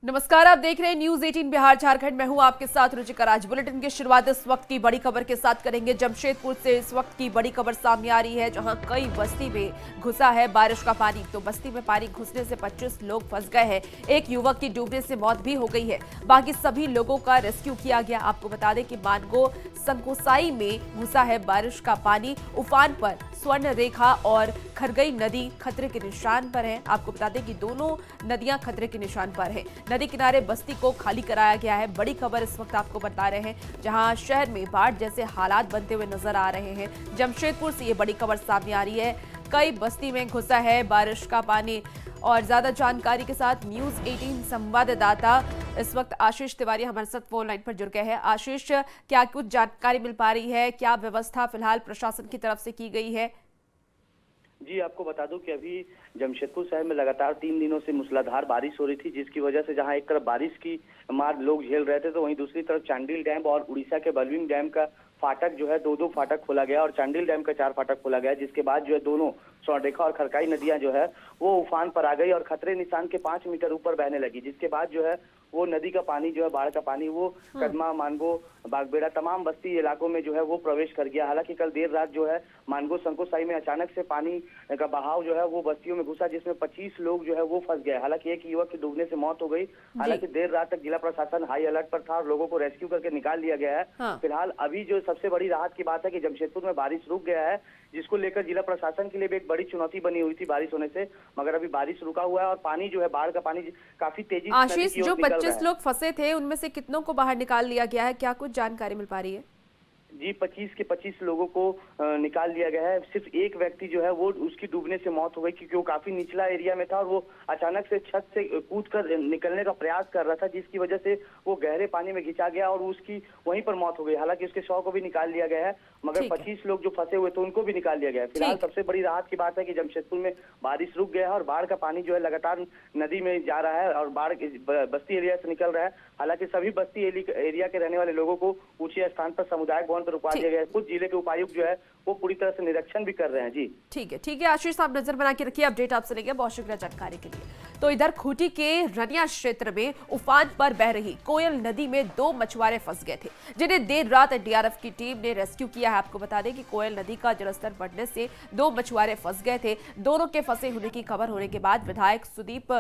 नमस्कार, आप देख रहे हैं न्यूज 18 बिहार झारखंड। मैं हूं आपके साथ रुचिकर। आज बुलेटिन की शुरुआत इस वक्त की बड़ी खबर के साथ करेंगे। जमशेदपुर से इस वक्त की बड़ी खबर सामने आ रही है, जहां कई बस्ती में घुसा है बारिश का पानी। तो बस्ती में पानी घुसने से 25 लोग फंस गए हैं। एक युवक की डूबने से मौत भी हो गई है। बाकी सभी लोगों का रेस्क्यू किया गया। आपको बता दें कि मानगो संकोसाई में घुसा है बारिश का पानी। उफान पर स्वर्ण रेखा और खरगई नदी खतरे के निशान पर है। आपको बता दें कि दोनों नदियां खतरे के निशान पर है। नदी किनारे बस्ती को खाली कराया गया है। बड़ी खबर इस वक्त आपको बता रहे हैं, जहां शहर में बाढ़ जैसे हालात बनते हुए नजर आ रहे हैं। जमशेदपुर से ये बड़ी खबर सामने आ रही है, कई बस्ती में घुसा है बारिश का पानी। और ज्यादा जानकारी के साथ न्यूज 18 संवाददाता इस वक्त आशीष तिवारी हमारे साथ फोन लाइन पर जुड़ गए हैं। आशीष, क्या कुछ जानकारी मिल पा रही है? क्या व्यवस्था फिलहाल प्रशासन की तरफ से की गई है? जी, आपको बता दूं कि अभी जमशेदपुर शहर में लगातार 3 दिनों से मूसलाधार बारिश हो रही थी, जिसकी वजह से जहां एक तरफ बारिश की मार लोग झेल रहे थे, तो वहीं दूसरी तरफ चांडिल डैम और उड़ीसा के बलविंग डैम का फाटक जो है दो फाटक खोला गया और चांडिल डैम का 4 फाटक खोला गया, जिसके बाद जो है दोनों स्वर्णरेखा और खरकाई नदियां जो है वो उफान पर आ गई और खतरे निशान के 5 मीटर ऊपर बहने लगी। जिसके बाद जो है वो नदी का पानी जो है, बाढ़ का पानी, वो कदमा, मानगो, बागबेड़ा तमाम बस्ती इलाकों में जो है वो प्रवेश कर गया। हालांकि कल देर रात जो है मानगो संकोसाई में अचानक से पानी का बहाव जो है वो बस्तियों में घुसा, जिसमें 25 लोग जो है वो फंस गए। हालांकि एक युवक की डूबने से मौत हो गई। हालांकि देर रात तक जिला प्रशासन हाई अलर्ट पर था और लोगों को रेस्क्यू करके निकाल लिया गया है। फिलहाल अभी जो सबसे बड़ी राहत की बात है कि जमशेदपुर में बारिश रुक गया है, जिसको लेकर जिला प्रशासन के लिए भी एक बड़ी चुनौती बनी हुई थी बारिश होने से, मगर अभी बारिश रुका हुआ है और पानी जो है, बाढ़ का पानी काफी तेजी से आशीष, जो 25 लोग फंसे थे उनमें से कितनों को बाहर निकाल लिया गया है? क्या कुछ जानकारी मिल पा रही है? जी, 25 के 25 लोगों को निकाल लिया गया है। सिर्फ एक व्यक्ति जो है वो उसकी डूबने से मौत हो गई, क्योंकि वो काफी निचला एरिया में था और वो अचानक से छत से कूदकर निकलने का प्रयास कर रहा था, जिसकी वजह से वो गहरे पानी में घिंचा गया और उसकी वहीं पर मौत हो गई। हालांकि उसके शव को भी निकाल लिया गया है, मगर 25 लोग जो फंसे हुए थे उनको भी निकाल लिया गया है। फिलहाल सबसे बड़ी राहत की बात है कि जमशेदपुर में बारिश रुक गया है और बाढ़ का पानी जो है लगातार नदी में जा रहा है और बाढ़ बस्ती एरिया से निकल रहा है। हालांकि सभी बस्ती एरिया के रहने वाले लोगों को ऊंचे स्थान पर सामुदायिक भवन पर रुकवा दिया गया है। कुछ जिले के उपायुक्त जो है वो पूरी तरह से निरीक्षण भी कर रहे हैं। जी ठीक है आशीष, आप नजर बना के रखिए। अपडेट आपसे लेंगे। बहुत शुक्रिया जानकारी के लिए। तो इधर खूंटी के रनिया क्षेत्र में उफान पर बह रही कोयल नदी में 2 मछुआरे फंस गए थे, जिन्हें देर रात एनडीआरएफ की टीम ने रेस्क्यू किया है। आपको बता दें कि कोयल नदी का जलस्तर बढ़ने से 2 मछुआरे फंस गए थे। दोनों के फंसे होने की खबर होने के बाद विधायक सुदीप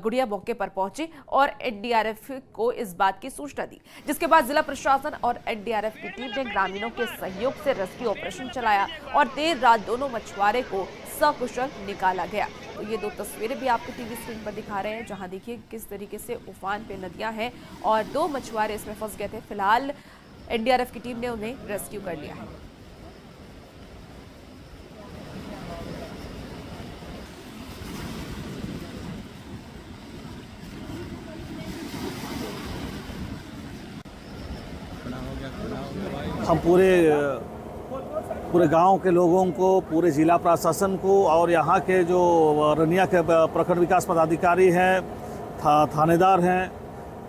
गुड़िया मौके पर पहुंचे और एनडीआरएफ को इस बात की सूचना दी, जिसके बाद जिला प्रशासन और एनडीआरएफ की टीम ने ग्रामीणों के सहयोग से रेस्क्यू ऑपरेशन चलाया और देर रात दोनों मछुआरे को सकुशल निकाला गया। तो ये 2 तस्वीरें भी आपको टीवी स्क्रीन पर दिखा रहे हैं, जहां देखिए किस तरीके से उफान पे नदियां हैं और 2 मछुआरे इसमें फंस गए थे। फिलहाल एनडीआरएफ की टीम ने उन्हें रेस्क्यू कर लिया है। हम पूरे गांव के लोगों को, पूरे जिला प्रशासन को और यहाँ के जो रनिया के प्रखंड विकास पदाधिकारी हैं, थानेदार हैं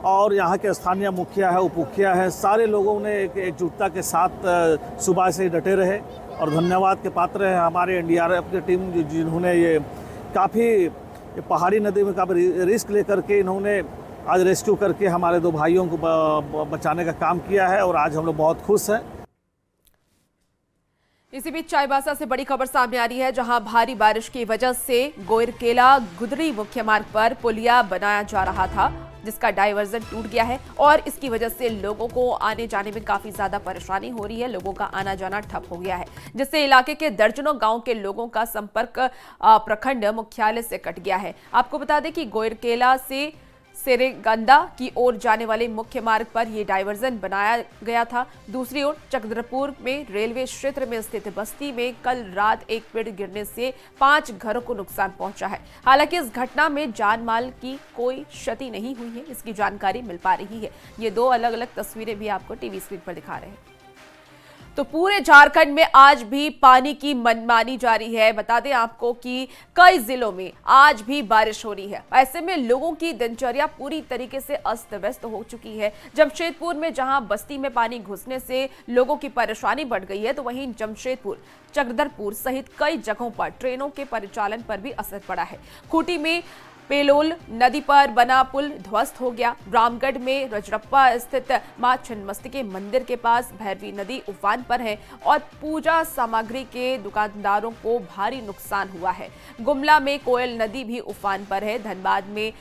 और यहाँ के स्थानीय मुखिया है, उप मुखिया है, सारे लोगों ने एकजुटता के साथ सुबह से ही डटे रहे और धन्यवाद के पात्र है हमारे एनडीआरएफ की टीम, जिन्होंने ये काफ़ी पहाड़ी नदी में काफ़ी रिस्क लेकर के इन्होंने आज रेस्क्यू करके हमारे 2 भाइयों को बचाने का काम किया है और आज हम लोग बहुत खुश हैं। इसी बीच चाईबासा से बड़ी खबर सामने आ रही है, जहां भारी बारिश की वजह से गोयरकेला गुदरी मुख्य मार्ग पर पुलिया बनाया जा रहा था, जिसका डायवर्जन टूट गया है और इसकी वजह से लोगों को आने जाने में काफी ज्यादा परेशानी हो रही है। लोगों का आना जाना ठप हो गया है, जिससे इलाके के दर्जनों गांव के लोगों का संपर्क प्रखंड मुख्यालय से कट गया है। आपको बता दें कि गोयरकेला से सेरेगंदा की ओर जाने वाले मुख्य मार्ग पर यह डायवर्जन बनाया गया था। दूसरी ओर चक्रधरपुर में रेलवे क्षेत्र में स्थित बस्ती में कल रात एक पेड़ गिरने से 5 घरों को नुकसान पहुंचा है। हालांकि इस घटना में जान माल की कोई क्षति नहीं हुई है, इसकी जानकारी मिल पा रही है। ये 2 अलग अलग तस्वीरें भी आपको टीवी स्क्रीन पर दिखा रहे हैं। तो पूरे झारखंड में आज भी पानी की मनमानी जारी है। बता दें आपको कि कई जिलों में आज भी बारिश हो रही है। ऐसे में लोगों की दिनचर्या पूरी तरीके से अस्त व्यस्त हो चुकी है। जमशेदपुर में जहां बस्ती में पानी घुसने से लोगों की परेशानी बढ़ गई है, तो वहीं जमशेदपुर, चक्रधरपुर सहित कई जगहों पर ट्रेनों के परिचालन पर भी असर पड़ा है। खूंटी में पेलोल नदी पर बना पुल ध्वस्त हो गया। रामगढ़ में रजरप्पा स्थित मां छिन्नमस्तिके मंदिर के पास भैरवी नदी उफान पर है और पूजा सामग्री के दुकानदारों को भारी नुकसान हुआ है। गुमला में कोयल नदी भी उफान पर है। धनबाद में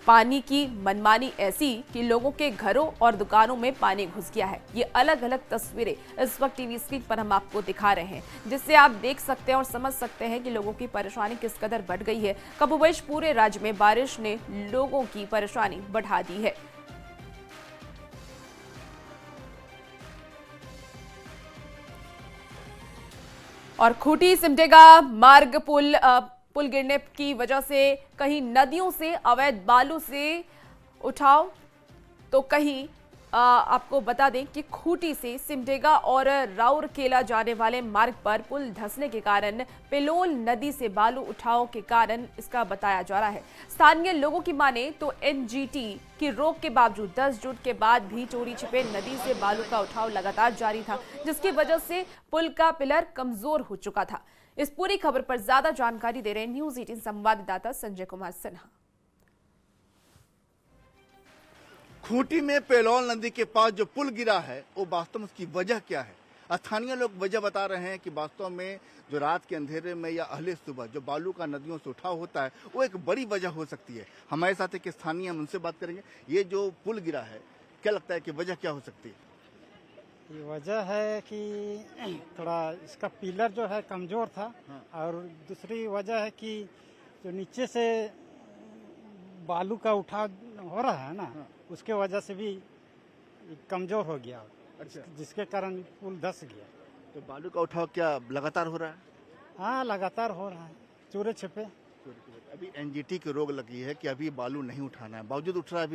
पानी की मनमानी ऐसी कि लोगों के घरों और दुकानों में पानी घुस गया है। ये अलग अलग तस्वीरें इस वक्त टीवी स्क्रीन पर हम आपको दिखा रहे हैं, जिससे आप देख सकते हैं और समझ सकते हैं कि लोगों की परेशानी किस कदर बढ़ गई है। कमोबेश पूरे राज्य में बारिश ने लोगों की परेशानी बढ़ा दी है। और खूंटी सिमडेगा मार्ग पुल गिरने की वजह से कहीं नदियों से अवैध बालू से उठाव, तो कहीं आपको बता दें कि खूंटी से सिमडेगा और राउरकेला जाने वाले मार्ग पर पुल धंसने के कारण पेलोल नदी से बालू उठाव के कारण इसका बताया जा रहा है। स्थानीय लोगों की माने तो एनजीटी की रोक के बावजूद 10 जून के बाद भी चोरी छिपे नदी से बालू का उठाव लगातार जारी था, जिसकी वजह से पुल का पिलर कमजोर हो चुका था। इस पूरी खबर पर ज्यादा जानकारी दे रहे हैं न्यूज 18 संवाददाता संजय कुमार सिन्हा। खूंटी में पेलोल नदी के पास जो पुल गिरा है वो वास्तव में उसकी वजह क्या है? स्थानीय लोग वजह बता रहे हैं कि वास्तव में जो रात के अंधेरे में या अहले सुबह जो बालू का नदियों से उठाव होता है वो एक बड़ी वजह हो सकती है। हमारे साथ एक स्थानीय हम उनसे बात करेंगे। ये जो पुल गिरा है क्या लगता है कि वजह क्या हो सकती है? ये वजह है कि थोड़ा इसका पिलर जो है कमजोर था। हाँ। और दूसरी वजह है कि जो नीचे से बालू का उठाव हो रहा है ना। हाँ। उसके वजह से भी कमजोर हो गया। अच्छा। जिसके कारण पुल धंस गया। तो बालू का उठाव क्या लगातार हो रहा है? हाँ, लगातार हो रहा है, चोरे छिपे। अभी एनजीटी की रोक लगी है कि अभी बालू नहीं उठाना है, बावजूद उठ रहा है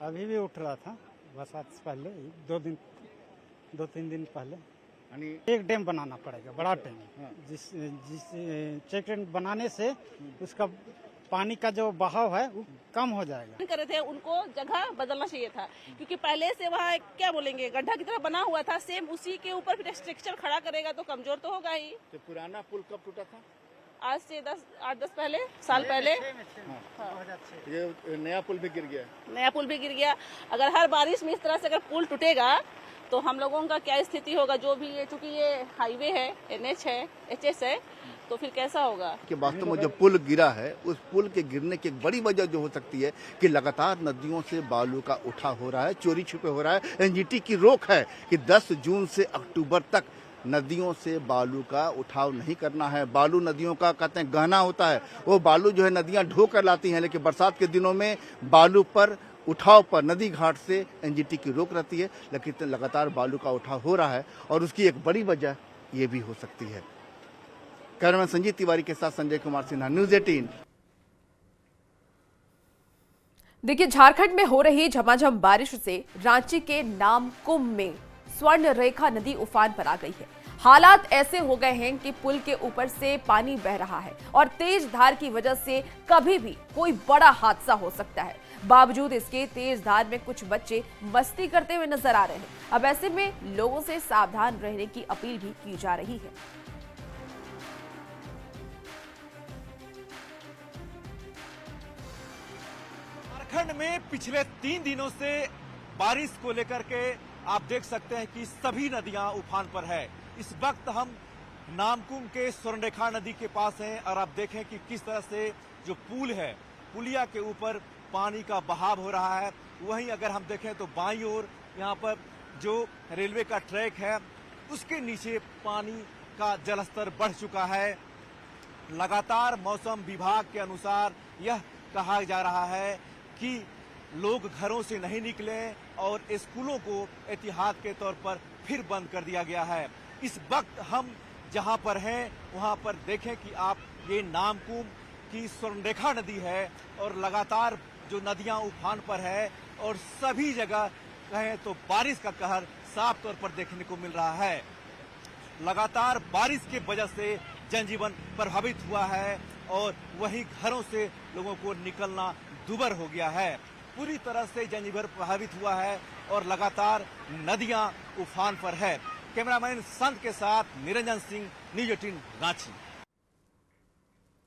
अभी भी उठ रहा था। बरसात से पहले 2-3 दिन पहले यानी एक डैम बनाना पड़ेगा, बड़ा डैम। हाँ। जिस चेक डैम बनाने से उसका पानी का जो बहाव है वो कम हो जाएगा। कर रहे थे, उनको जगह बदलना चाहिए था, क्योंकि पहले से वहाँ क्या बोलेंगे गड्ढा की तरह बना हुआ था। सेम उसी के ऊपर फिर स्ट्रक्चर खड़ा करेगा तो कमजोर तो होगा ही। तो पुराना पुल कब टूटा था? आज से 8-10 साल पहले। ये नया पुल भी गिर गया। नया पुल भी गिर गया। अगर हर बारिश में इस तरह से अगर पुल टूटेगा तो हम लोगों का क्या स्थिति होगा? जो भी ये, चूंकि ये हाईवे है, NH है, HS है, तो फिर कैसा होगा? कि वास्तव में जो पुल गिरा है उस पुल के गिरने की एक बड़ी वजह जो हो सकती है कि लगातार नदियों से बालू का उठाव हो रहा है, चोरी छुपे हो रहा है। एनजीटी की रोक है कि 10 जून से अक्टूबर तक नदियों से बालू का उठाव नहीं करना है। बालू नदियों का कहते हैं गहना होता है, वो बालू जो है नदियां ढो कर लाती हैं, लेकिन बरसात के दिनों में बालू पर उठाव पर नदी घाट से एनजीटी की रोक रहती है, लेकिन लगातार बालू का उठाव हो रहा है और उसकी एक बड़ी वजह ये भी हो सकती है। कैमरामैन संजीत तिवारी के साथ संजय कुमार सिन्हा, न्यूज 18। देखिए, झारखंड में हो रही झमाझम बारिश से रांची के नामकुम में स्वर्ण रेखा नदी उफान पर आ गई है। हालात ऐसे हो गए हैं कि पुल के ऊपर से पानी बह रहा है और तेज धार की वजह से कभी भी कोई बड़ा हादसा हो सकता है। बावजूद इसके तेज धार में कुछ बच्चे मस्ती करते हुए नजर आ रहे हैं। अब ऐसे में लोगों से सावधान रहने की अपील भी की जा रही है। झारखंड में पिछले 3 दिनों से बारिश को लेकर के आप देख सकते हैं कि सभी नदियां उफान पर है। इस वक्त हम नामकुम के स्वर्णरेखा नदी के पास हैं और आप देखें कि किस तरह से जो पुल है, पुलिया के ऊपर पानी का बहाव हो रहा है। वहीं अगर हम देखें तो बाईं ओर यहाँ पर जो रेलवे का ट्रैक है उसके नीचे पानी का जलस्तर बढ़ चुका है। लगातार मौसम विभाग के अनुसार यह कहा जा रहा है कि लोग घरों से नहीं निकले और स्कूलों को एहतियात के तौर पर फिर बंद कर दिया गया है। इस वक्त हम जहां पर हैं वहां पर देखें कि आप ये नामकुम की स्वर्णरेखा नदी है और लगातार जो नदियां उफान पर है और सभी जगह कहें तो बारिश का कहर साफ तौर पर देखने को मिल रहा है। लगातार बारिश के वजह से जनजीवन प्रभावित हुआ है और वहीं घरों से लोगों को निकलना दुभर हो गया है। पूरी तरह से जनजीवन प्रभावित हुआ है और लगातार नदियां उफान पर है। कैमरामैन संत के साथ निरंजन सिंह, न्यूज 18 रांची।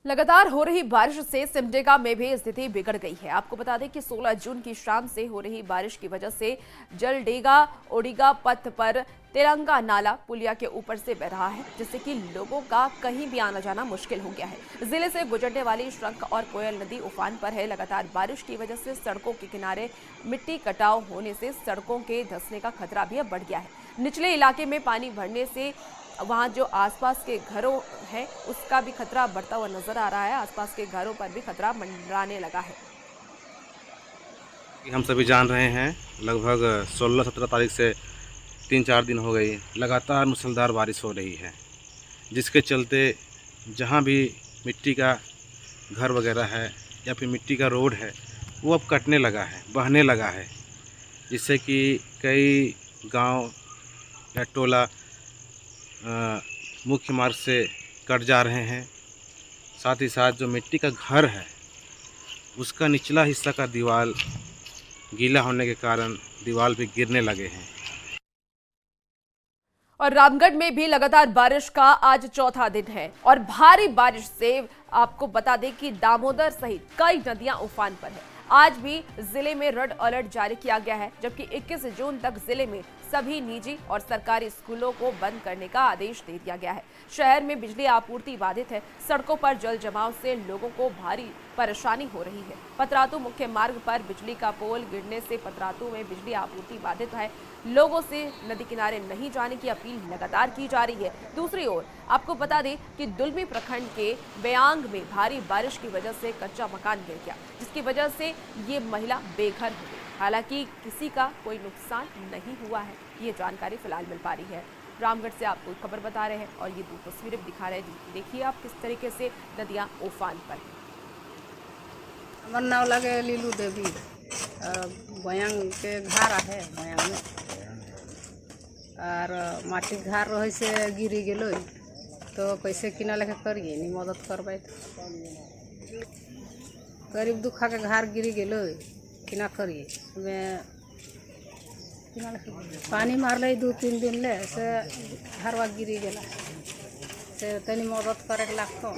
लगातार हो रही बारिश से सिमडेगा में भी स्थिति बिगड़ गई है। आपको बता दें कि 16 जून की शाम से हो रही बारिश की वजह से जलडेगा ओडिगा पथ पर तिरंगा नाला पुलिया के ऊपर से बह रहा है, जिससे कि लोगों का कहीं भी आना जाना मुश्किल हो गया है। जिले से गुजरने वाली शंख और कोयल नदी उफान पर है। लगातार बारिश की वजह से सड़कों के किनारे मिट्टी कटाव होने से सड़कों के धंसने का खतरा भी अब बढ़ गया है। निचले इलाके में पानी भरने से वहां जो आसपास के घरों हैं उसका भी खतरा बढ़ता हुआ नजर आ रहा है। आसपास के घरों पर भी खतरा मंडराने लगा है। हम सभी जान रहे हैं लगभग 16-17 तारीख से 3-4 दिन हो गई लगातार मूसलाधार बारिश हो रही है, जिसके चलते जहां भी मिट्टी का घर वगैरह है या फिर मिट्टी का रोड है वो अब कटने लगा है, बहने लगा है, जिससे कि कई गांव या टोला मुख्य मार्ग से कट जा रहे हैं। साथ ही साथ जो मिट्टी का घर है उसका निचला हिस्सा का दीवार गीला होने के कारण दीवार भी गिरने लगे हैं। और रामगढ़ में भी लगातार बारिश का आज चौथा दिन है और भारी बारिश से आपको बता दें कि दामोदर सहित कई नदियां उफान पर है। आज भी जिले में रेड अलर्ट जारी किया गया है, जबकि 21 जून तक जिले में सभी निजी और सरकारी स्कूलों को बंद करने का आदेश दे दिया गया है। शहर में बिजली आपूर्ति बाधित है। सड़कों पर जल जमाव से लोगों को भारी परेशानी हो रही है। पतरातू मुख्य मार्ग पर बिजली का पोल गिरने से पतरातू में बिजली आपूर्ति बाधित है। लोगों से नदी किनारे नहीं जाने की अपील लगातार की जा रही है। दूसरी ओर आपको बता दें कि दुलमी प्रखंड के बेयांग में भारी बारिश की वजह से कच्चा मकान गिर गया, जिसकी वजह से ये महिला बेघर हो गई। हालांकि किसी का कोई नुकसान नहीं हुआ है, ये जानकारी फिलहाल मिल पा रही है। रामगढ़ से आपको खबर बता रहे हैं और ये दो तस्वीरें दिखा रहे हैं। देखिए आप किस तरीके से नदियां उफान पर हैं। हमार नाव लगे लीलू देवी, बयांग के घर है बयांग में और माटी घर रहे से गिरी गलो तो कैसे किना लेके करिए नहीं मदद करबे तो गरीब दुखा के घर गिरी गलो किना करिए में पानी मार ले 2-3 दिन ले से घरवा गिरी गला से तनी मदद करे लागतो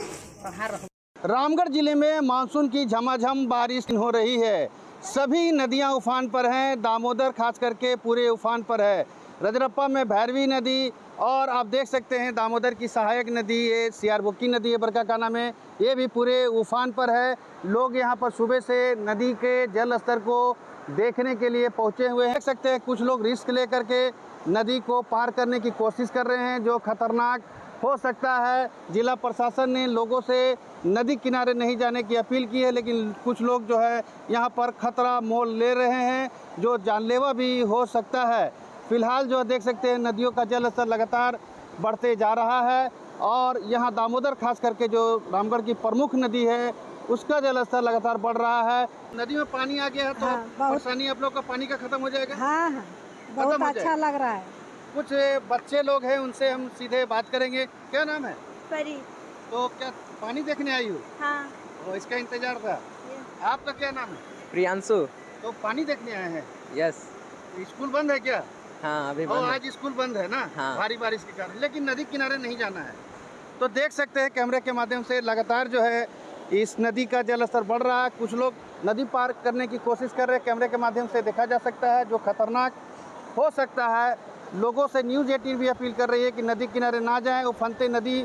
कहाँ रह। रामगढ़ जिले में मानसून की झमाझम बारिश हो रही है। सभी नदियां उफान पर हैं। दामोदर खास करके पूरे उफान पर है। रजरप्पा में भैरवी नदी और आप देख सकते हैं दामोदर की सहायक नदी ये सियारबुक्की नदी है बरकाकाना में, ये भी पूरे उफान पर है। लोग यहां पर सुबह से नदी के जल स्तर को देखने के लिए पहुंचे हुए हैं। देख सकते हैं कुछ लोग रिस्क लेकर के नदी को पार करने की कोशिश कर रहे हैं, जो खतरनाक हो सकता है। जिला प्रशासन ने लोगों से नदी किनारे नहीं जाने की अपील की है, लेकिन कुछ लोग जो है यहाँ पर खतरा मोल ले रहे हैं, जो जानलेवा भी हो सकता है। फिलहाल जो देख सकते हैं नदियों का जल स्तर लगातार बढ़ते जा रहा है और यहाँ दामोदर खास करके जो रामगढ़ की प्रमुख नदी है उसका जल स्तर लगातार बढ़ रहा है। नदी में पानी आ गया है तो परेशानी आप लोग का पानी का खत्म हो जाएगा। हाँ, बहुत अच्छा लग रहा है। कुछ बच्चे लोग हैं उनसे हम सीधे बात करेंगे। क्या नाम है? परी। तो क्या पानी देखने आई हो? हाँ। तो इसका इंतजार था। आपका क्या नाम है? प्रियांशु। तो पानी देखने आए हैं? यस। स्कूल बंद है क्या? हाँ अभी बंद है। आज स्कूल बंद है ना? हाँ। भारी बारिश के कारण, लेकिन नदी किनारे नहीं जाना है। तो देख सकते हैं कैमरे के माध्यम से लगातार जो है इस नदी का जल स्तर बढ़ रहा है। कुछ लोग नदी पार करने की कोशिश कर रहे हैं, कैमरे के माध्यम से देखा जा सकता है, जो खतरनाक हो सकता है। लोगों से न्यूज़ 18 भी अपील कर रही है कि नदी किनारे ना जाएं। उफनते नदी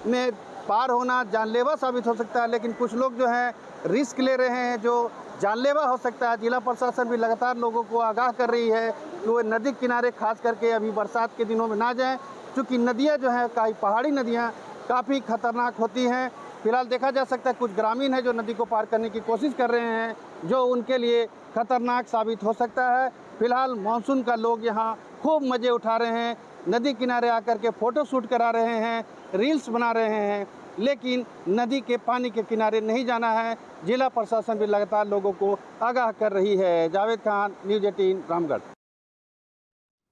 में पार होना जानलेवा साबित हो सकता है, लेकिन कुछ लोग जो हैं रिस्क ले रहे हैं जो जानलेवा हो सकता है। जिला प्रशासन भी लगातार लोगों को आगाह कर रही है कि वो नदी किनारे खास करके अभी बरसात के दिनों में ना जाएं, क्योंकि नदियां जो हैं कई पहाड़ी नदियां काफ़ी खतरनाक होती हैं। फिलहाल देखा जा सकता है कुछ ग्रामीण हैं जो नदी को पार करने की कोशिश कर रहे हैं, जो उनके लिए खतरनाक साबित हो सकता है। फिलहाल मानसून का लोग यहाँ खूब मज़े उठा रहे हैं, नदी किनारे आकर के फ़ोटो शूट करा रहे हैं, रील्स बना रहे हैं, लेकिन नदी के पानी के किनारे नहीं जाना है। जिला प्रशासन भी लगातार लोगों को आगाह कर रही है। जावेद खान, न्यूज़ 18 रामगढ़।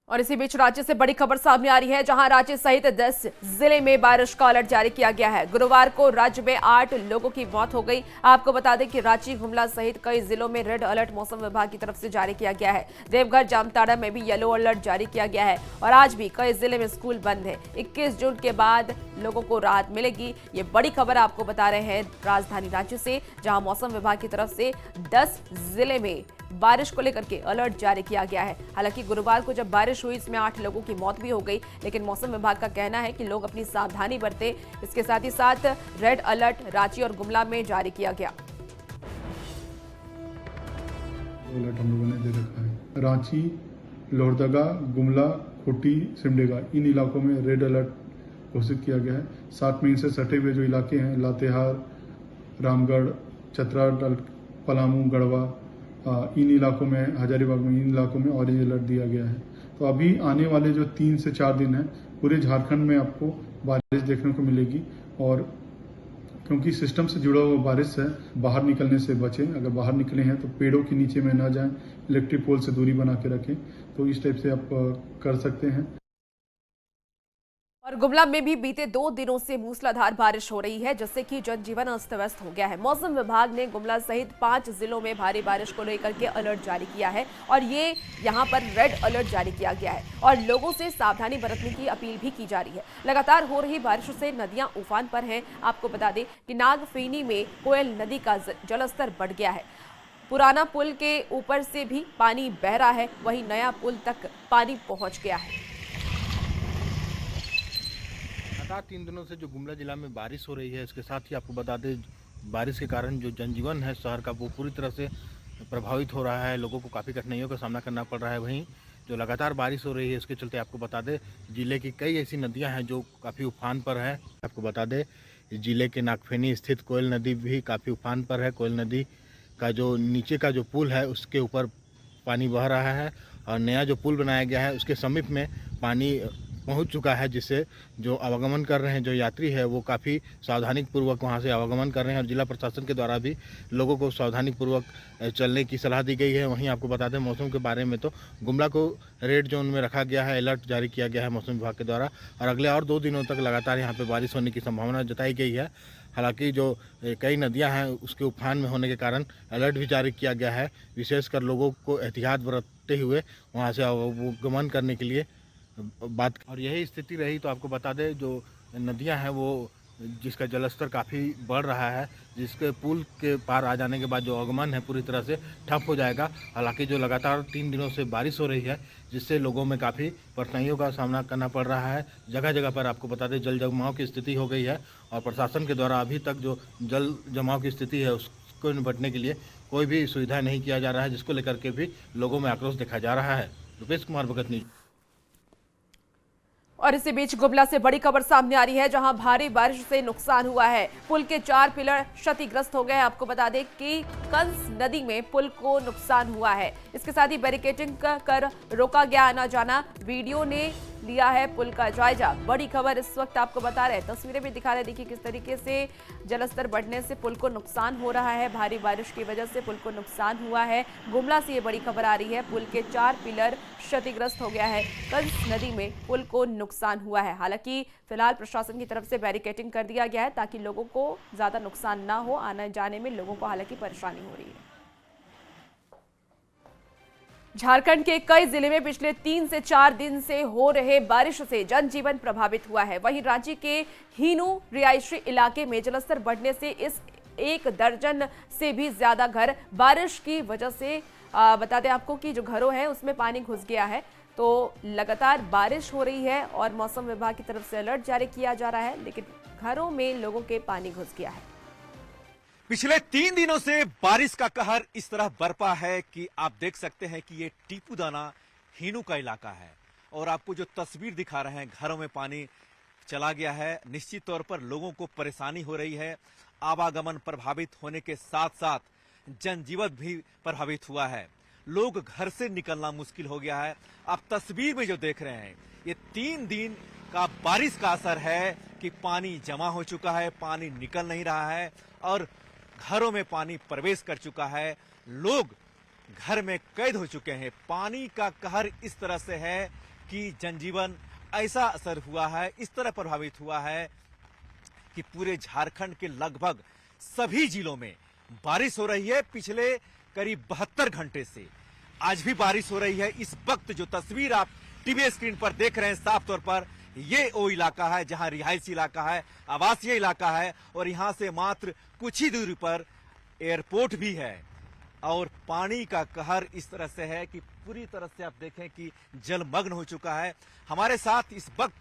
और इसी बीच राज्य से बड़ी खबर सामने आ रही है, जहां राज्य सहित 10 जिले में बारिश का अलर्ट जारी किया गया है। गुरुवार को राज्य में 8 लोगों की मौत हो गई। आपको बता दें कि रांची, गुमला सहित कई जिलों में रेड अलर्ट मौसम विभाग की तरफ से जारी किया गया है। देवघर, जामताड़ा में भी येलो अलर्ट जारी किया गया है और आज भी कई जिले में स्कूल बंद है। 21 जून के बाद लोगों को राहत मिलेगी। ये बड़ी खबर आपको बता रहे हैं राजधानी रांची से, जहां मौसम विभाग की तरफ से 10 जिले में बारिश को लेकर के अलर्ट जारी किया गया है। हालांकि गुरुवार को जब बारिश हुई, इसमें 8 लोगों की मौत भी हो गई, लेकिन मौसम विभाग का कहना है कि लोग अपनी सावधानी बरतें। इसके साथ ही साथ रेड अलर्ट रांची और गुमला में जारी किया गया। अलर्ट हम लोगों ने दे रखा है। रांची, लोहरदगा, गुमला, खूंटी, सिमडेगा, इन इलाकों में रेड अलर्ट घोषित किया गया है। साथ में इनसे सटे हुए जो इलाके हैं, लातेहार, रामगढ़, चतरा, पलामू, गढ़वा, इन इलाकों में, हजारीबाग में, इन इलाकों में ऑरेंज अलर्ट दिया गया है। तो अभी आने वाले जो 3 से 4 दिन हैं, पूरे झारखंड में आपको बारिश देखने को मिलेगी। और क्योंकि सिस्टम से जुड़ा हुआ बारिश है, बाहर निकलने से बचें। अगर बाहर निकले हैं तो पेड़ों के नीचे में ना जाएं, इलेक्ट्रिक पोल से दूरी बना के रखें। तो इस टाइप से आप कर सकते हैं। और गुमला में भी बीते 2 दिनों से मूसलाधार बारिश हो रही है, जिससे कि जनजीवन अस्त व्यस्त हो गया है। मौसम विभाग ने गुमला सहित 5 जिलों में भारी बारिश को लेकर के अलर्ट जारी किया है और ये यहां पर रेड अलर्ट जारी किया गया है और लोगों से सावधानी बरतने की अपील भी की जा रही है। लगातार हो रही बारिश से नदियां उफान पर हैं। आपको बता दें कि नागफेनी में कोयल नदी का जलस्तर बढ़ गया है। पुराना पुल के ऊपर से भी पानी बह रहा है, वहीं नया पुल तक पानी पहुंच गया है। 3 दिनों से जो गुमला जिला में बारिश हो रही है, इसके साथ ही आपको बता दें बारिश के कारण जो जनजीवन है शहर का, वो पूरी तरह से प्रभावित हो रहा है। लोगों को काफ़ी कठिनाइयों का सामना करना पड़ रहा है। वहीं जो लगातार बारिश हो रही है, इसके चलते आपको बता दें जिले की कई ऐसी नदियां हैं जो काफ़ी उफान पर है। आपको बता दें जिले के नागफेनी स्थित कोयल नदी भी काफ़ी उफान पर है। कोयल नदी का जो नीचे का जो पुल है, उसके ऊपर पानी बह रहा है और नया जो पुल बनाया गया है, उसके समीप में पानी पहुंच चुका है, जिससे जो आवागमन कर रहे हैं जो यात्री है, वो काफ़ी सावधानी पूर्वक वहां से आवागमन कर रहे हैं और जिला प्रशासन के द्वारा भी लोगों को सावधानी पूर्वक चलने की सलाह दी गई है। वहीं आपको बता दें मौसम के बारे में तो गुमला को रेड जोन में रखा गया है, अलर्ट जारी किया गया है मौसम विभाग के द्वारा और अगले और 2 दिनों तक लगातार यहाँ पर बारिश होने की संभावना जताई गई है। हालांकि जो कई नदियां हैं उसके उफान में होने के कारण अलर्ट भी जारी किया गया है। विशेषकर लोगों को एहतियात बरतते हुए वहाँ से आवागमन करने के लिए बात। और यही स्थिति रही तो आपको बता दें जो नदियां हैं वो जिसका जलस्तर काफ़ी बढ़ रहा है, जिसके पुल के पार आ जाने के बाद जो आगमन है पूरी तरह से ठप हो जाएगा। हालांकि जो लगातार 3 दिनों से बारिश हो रही है, जिससे लोगों में काफ़ी कठिनाइयों का सामना करना पड़ रहा है। जगह जगह पर आपको बता दें जल जमाव की स्थिति हो गई है और प्रशासन के द्वारा अभी तक जो जल जमाव की स्थिति है उसको निपटने के लिए कोई भी सुविधा नहीं किया जा रहा है, जिसको लेकर के भी लोगों में आक्रोश देखा जा रहा है। रुपेश कुमार भगत न्यूज। और इसी बीच गुमला से बड़ी खबर सामने आ रही है, जहां भारी बारिश से नुकसान हुआ है। पुल के 4 पिलर क्षतिग्रस्त हो गए हैं। आपको बता दें कि कंस नदी में पुल को नुकसान हुआ है। इसके साथ ही बैरिकेडिंग कर रोका गया आना जाना। वीडियो ने लिया है पुल का जायजा। बड़ी खबर इस वक्त आपको बता रहे हैं, तस्वीरें भी दिखा रहे हैं। देखिए किस तरीके से जलस्तर बढ़ने से पुल को नुकसान हो रहा है। भारी बारिश की वजह से पुल को नुकसान हुआ है। गुमला से ये बड़ी खबर आ रही है, पुल के 4 पिलर क्षतिग्रस्त हो गया है। कंस नदी में पुल को नुकसान हुआ है। हालांकि फिलहाल प्रशासन की तरफ से बैरिकेडिंग कर दिया गया है ताकि लोगों को ज्यादा नुकसान ना हो। आने जाने में लोगों को हालांकि परेशानी हो रही है। झारखंड के कई जिले में पिछले 3 से 4 दिन से हो रहे बारिश से जनजीवन प्रभावित हुआ है। वहीं रांची के हीनू रिहायशी इलाके में जलस्तर बढ़ने से इस 1 दर्जन से भी ज्यादा घर बारिश की वजह से बता दें आपको कि जो घरों हैं उसमें पानी घुस गया है। तो लगातार बारिश हो रही है और मौसम विभाग की तरफ से अलर्ट जारी किया जा रहा है, लेकिन घरों में लोगों के पानी घुस गया है। पिछले 3 दिनों से बारिश का कहर इस तरह बरपा है कि आप देख सकते हैं कि ये टीपूदाना हीनू का इलाका है और आपको जो तस्वीर दिखा रहे हैं, घरों में पानी चला गया है। निश्चित तौर पर लोगों को परेशानी हो रही है। आवागमन प्रभावित होने के साथ साथ जनजीवन भी प्रभावित हुआ है। लोग घर से निकलना मुश्किल हो गया है। आप तस्वीर में जो देख रहे हैं, ये 3 दिन का बारिश का असर है कि पानी जमा हो चुका है, पानी निकल नहीं रहा है और घरों में पानी प्रवेश कर चुका है। लोग घर में कैद हो चुके हैं। पानी का कहर इस तरह से है कि जनजीवन ऐसा असर हुआ है, इस तरह प्रभावित हुआ है कि पूरे झारखंड के लगभग सभी जिलों में बारिश हो रही है। पिछले करीब 72 घंटे से आज भी बारिश हो रही है। इस वक्त जो तस्वीर आप टीवी स्क्रीन पर देख रहे हैं, साफ तौर पर ये वो इलाका है जहां रिहायशी इलाका है, आवासीय इलाका है और यहां से मात्र कुछ ही दूरी पर एयरपोर्ट भी है। और पानी का कहर इस तरह से है कि पूरी तरह से आप देखें कि जलमग्न हो चुका है। हमारे साथ इस वक्त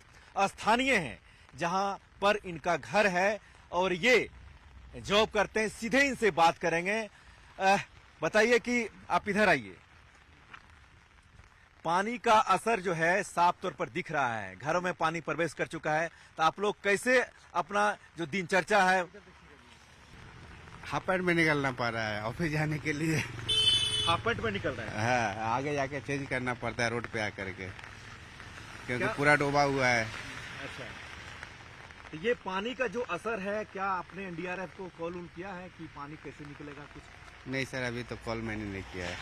स्थानीय हैं जहां पर इनका घर है और ये जॉब करते हैं। सीधे इनसे बात करेंगे। बताइए कि आप इधर आइए। पानी का असर जो है साफ तौर पर दिख रहा है, घरों में पानी प्रवेश कर चुका है, तो आप लोग कैसे अपना जो दिनचर्या है? हाफ पैंट में निकलना पड़ रहा है ऑफिस जाने के लिए। हाफ पैंट में निकल रहा है? हाँ, आगे जाके चेंज करना पड़ता है रोड पे आकर के, क्योंकि पूरा डूबा हुआ है। अच्छा, तो ये पानी का जो असर है, क्या आपने एनडीआरएफ को कॉल किया है कि पानी कैसे निकलेगा? कुछ नहीं सर, अभी तो कॉल मैंने नहीं किया है।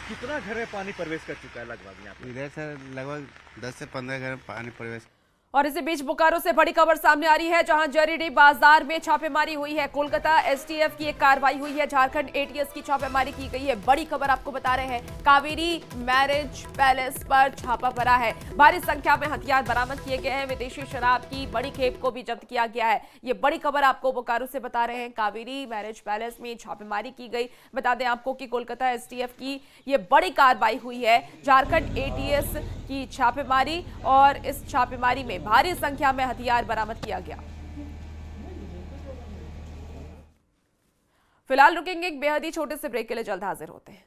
कितना घर में पानी प्रवेश कर चुका है लगभग यहाँ पे? इधर सर लगभग 10 से 15 घर में पानी प्रवेश। और इसी बीच बोकारो से बड़ी खबर सामने आ रही है, जहां जरीडे बाजार में छापेमारी हुई है। कोलकाता एसटीएफ की एक कार्रवाई हुई है, झारखंड एटीएस की छापेमारी की गई है। बड़ी खबर आपको बता रहे हैं, कावेरी मैरिज पैलेस पर छापा पड़ा है। भारी संख्या में हथियार बरामद किए गए हैं। विदेशी शराब की बड़ी खेप को भी जब्त किया गया है। ये बड़ी खबर आपको बोकारो से बता रहे हैं। कावेरी मैरिज पैलेस में छापेमारी की गई। बता दें आपको कि कोलकाता एसटीएफ की ये बड़ी कार्रवाई हुई है, झारखंड एटीएस की छापेमारी, और इस छापेमारी में भारी संख्या में हथियार बरामद किया गया। फिलहाल रुकेंगे एक बेहद ही छोटे से ब्रेक के लिए, जल्द हाजिर होते हैं।